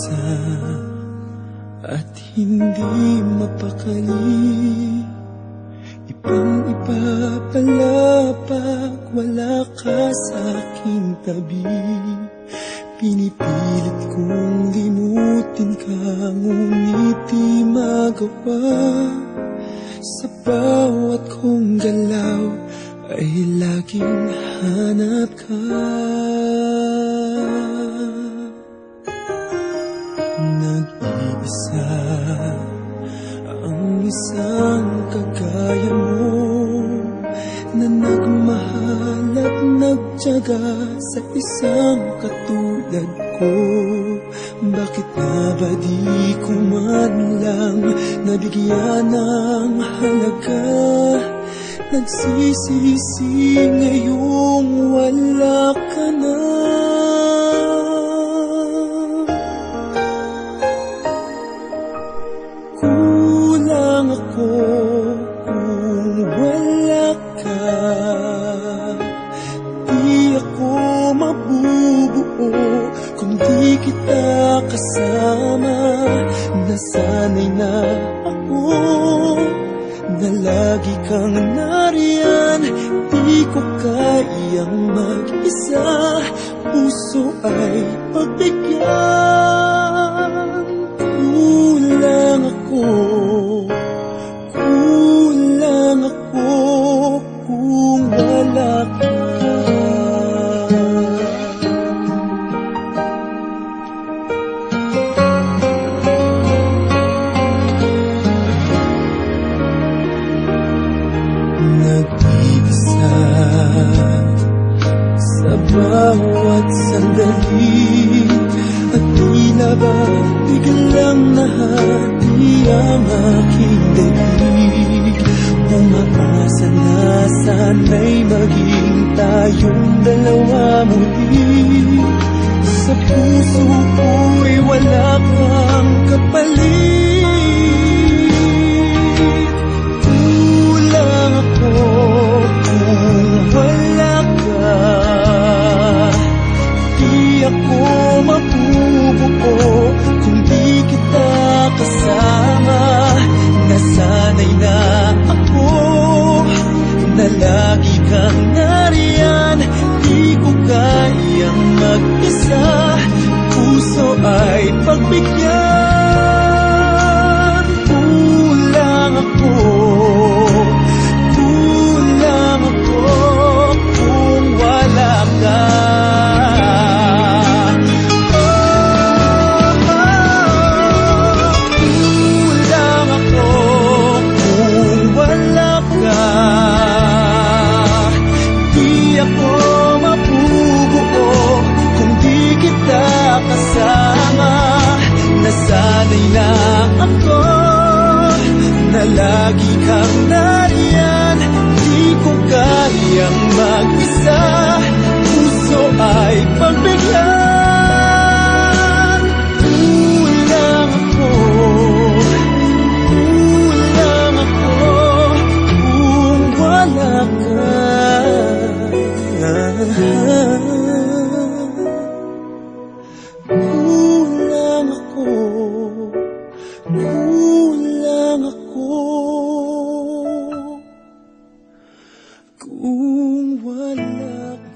mag-isa at hindi mapakali. Ibang-iba pala pag wala ka sa aking tabi. Pinipilit kong limutin ka, ngunit di magawa. Sa bawat kong galaw ay laging hanap ka. Nag-iisa ang isang kagaya mo, na nagmahal at nagtiyaga sa isang katulad ko. Bakit nga ba di ko man lang nabigyan ng halaga? Nagsisisi ngayong wala ka na. Kulang ako kung wala ka. Di ako mabubuo kung di kita kasama. Nasanay na ako na lagi kang nariyan. Di ko kayang mag-isa, puso ay pagbigyan. Kulang ako kung wala ka. Nag-iisa sa bawat sandali, at tila ba biglang nahati ang aking daig. Umaasa na sana'y maging tayong dalawa muli. Sa puso ko'y wala kang kapalit. Kulang ako kung wala ka. Di ako mabubuo kung di kita kasama. Nasanay na ako na lagi kang nariyan. Di ko kayang mag-isa, puso ay pagbigyan. Kulang ako kung wala ka. Nasanay na ako na lagi kang nariyan. Di ko kayang mag-isa, puso ay pagbigyan. Kulang ako kung wala ka. Kulang ako kung wala ka.